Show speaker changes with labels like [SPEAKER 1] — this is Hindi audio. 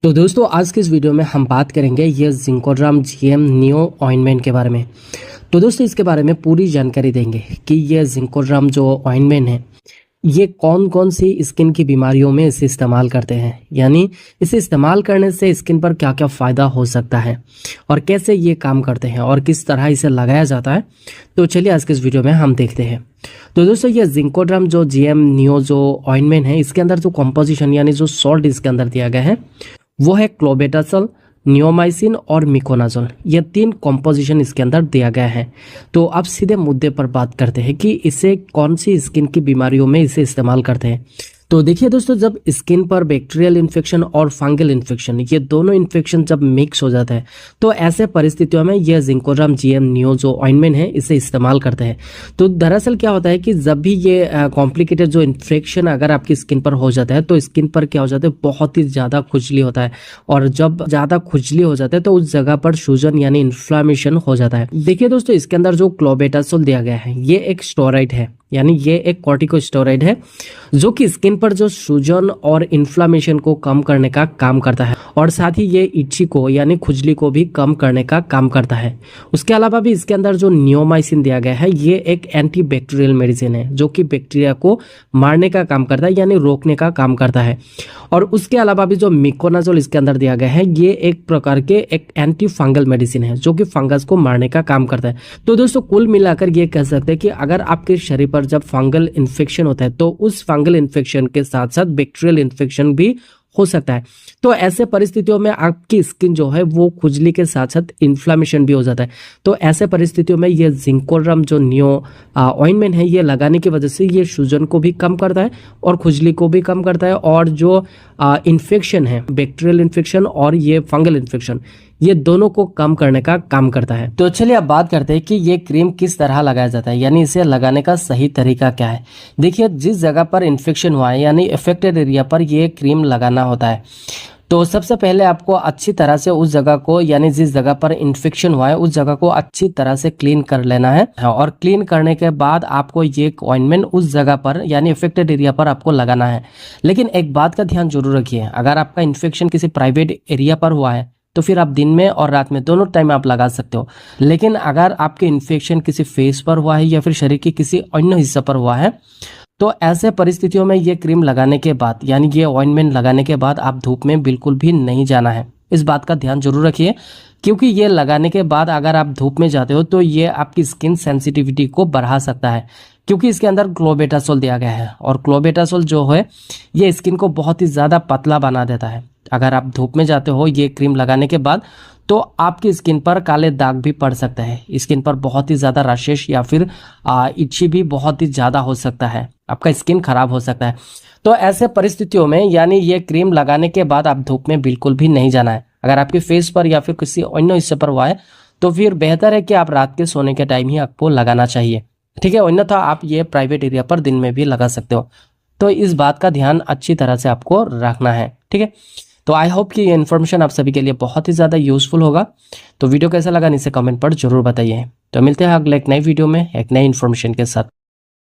[SPEAKER 1] तो दोस्तों आज के इस वीडियो में हम बात करेंगे ये जिंकोड्राम जीएम नियो ऑइंटमेंट के बारे में। तो दोस्तों इसके बारे में पूरी जानकारी देंगे कि ये जिंकोड्राम जो ऑइंटमेंट है ये कौन कौन सी स्किन की बीमारियों में इसे इस्तेमाल करते हैं, यानी इसे इस्तेमाल करने से स्किन पर क्या क्या फ़ायदा हो सकता है और कैसे ये काम करते हैं और किस तरह इसे लगाया जाता है। तो चलिए आज के इस वीडियो में हम देखते हैं। तो दोस्तों ये जिंकोड्राम जो जीएम नियो जो ऑइंटमेंट है इसके अंदर जो कॉम्पोजिशन यानी जो सॉल्ट इसके अंदर दिया गया है वो है क्लोबेटासोल, नियोमाइसिन और मिकोनाजोल। ये 3 कॉम्पोजिशन इसके अंदर दिया गया है। तो अब सीधे मुद्दे पर बात करते हैं कि इसे कौन सी स्किन की बीमारियों में इसे इस्तेमाल करते हैं। तो देखिए दोस्तों, जब स्किन पर बैक्टीरियल इन्फेक्शन और फंगल इन्फेक्शन ये दोनों इन्फेक्शन जब मिक्स हो जाता है तो ऐसे परिस्थितियों में यह जिंकोड्राम जीएम नियो जो ऑइंटमेंट है इसे इस्तेमाल करते हैं। तो दरअसल क्या होता है कि जब भी ये कॉम्प्लिकेटेड जो इन्फेक्शन अगर आपकी स्किन पर हो जाता है तो स्किन पर क्या हो जाता है, बहुत ही ज़्यादा खुजली होता है और जब ज़्यादा खुजली हो जाता है तो उस जगह पर सूजन यानी इन्फ्लामेशन हो जाता है। देखिए दोस्तों, इसके अंदर जो क्लोबेटासोल दिया गया है ये एक स्टेरॉइड है, यानी ये एक कॉर्टिकोस्टेरॉइड है जो कि स्किन पर जो सूजन और इन्फ्लामेशन को कम करने का काम करता है और साथ ही ये इच्छी को यानी खुजली को भी कम करने का काम करता है। उसके अलावा भी इसके अंदर जो नियोमाइसिन दिया गया है ये एक एंटीबैक्टीरियल मेडिसिन है जो कि बैक्टीरिया को मारने का काम करता है यानी रोकने का काम करता है। और उसके अलावा भी जो मिकोनाजोल इसके अंदर दिया गया है ये एक प्रकार के एक एंटी फंगल मेडिसिन है जो कि फंगस को मारने का काम करता है। तो दोस्तों कुल मिलाकर ये कह सकते हैं कि अगर आपके शरीर पर जब फंगल इन्फेक्शन होता है तो उस फंगल इन्फेक्शन के साथ साथ बैक्टीरियल इन्फेक्शन भी हो सकता है। तो ऐसे परिस्थितियों में आपकी स्किन जो है वो खुजली के साथ साथ इन्फ्लामेशन भी हो जाता है। तो ऐसे परिस्थितियों में ये जिंकोड्राम जो नियो ऑइंटमेंट है ये लगाने की वजह से ये सूजन को भी कम करता है और खुजली को भी कम करता है और जो इन्फेक्शन है बैक्टीरियल इन्फेक्शन और ये फंगल इन्फेक्शन ये दोनों को कम करने का काम करता है। तो चलिए अब बात करते हैं कि ये क्रीम किस तरह लगाया जाता है, यानी इसे लगाने का सही तरीका क्या है। देखिए, जिस जगह पर इन्फेक्शन हुआ है यानी अफेक्टेड एरिया पर ये क्रीम लगाना होता है तो सबसे पहले आपको अच्छी तरह से उस जगह को यानी जिस जगह पर इन्फेक्शन हुआ है उस जगह को अच्छी तरह से क्लीन कर लेना है और क्लीन करने के बाद आपको ये ऑइंटमेंट उस जगह पर यानी अफेक्टेड एरिया पर आपको लगाना है। लेकिन एक बात का ध्यान जरूर रखिए, अगर आपका इन्फेक्शन किसी प्राइवेट एरिया पर हुआ है तो फिर आप दिन में और रात में दोनों टाइम आप लगा सकते हो। लेकिन अगर आपके इन्फेक्शन किसी फेस पर हुआ है या फिर शरीर के किसी अन्य हिस्से पर हुआ है तो ऐसे परिस्थितियों में ये क्रीम लगाने के बाद यानी ये ऑइंटमेंट लगाने के बाद आप धूप में बिल्कुल भी नहीं जाना है। इस बात का ध्यान जरूर रखिए क्योंकि ये लगाने के बाद अगर आप धूप में जाते हो तो ये आपकी स्किन सेंसिटिविटी को बढ़ा सकता है क्योंकि इसके अंदर क्लोबेटासोल दिया गया है और क्लोबेटासोल जो है ये स्किन को बहुत ही ज़्यादा पतला बना देता है। अगर आप धूप में जाते हो ये क्रीम लगाने के बाद तो आपकी स्किन पर काले दाग भी पड़ सकते हैं, स्किन पर बहुत ही ज़्यादा रैशेस या फिर इच्छी भी बहुत ही ज़्यादा हो सकता है, आपका स्किन खराब हो सकता है। तो ऐसे परिस्थितियों में यानी ये क्रीम लगाने के बाद आप धूप में बिल्कुल भी नहीं जाना है। अगर आपके फेस पर या फिर किसी अन्य हिस्से पर हुआ है तो फिर बेहतर है कि आप रात के सोने के टाइम ही आपको लगाना चाहिए, ठीक है। अन्यथा आप ये प्राइवेट एरिया पर दिन में भी लगा सकते हो। तो इस बात का ध्यान अच्छी तरह से आपको रखना है, ठीक है। तो आई होप कि ये इन्फॉर्मेशन आप सभी के लिए बहुत ही ज़्यादा यूजफुल होगा। तो वीडियो कैसा लगा नीचे कमेंट पर जरूर बताइए। तो मिलते हैं अगले एक नई वीडियो में एक नई इन्फॉर्मेशन के साथ।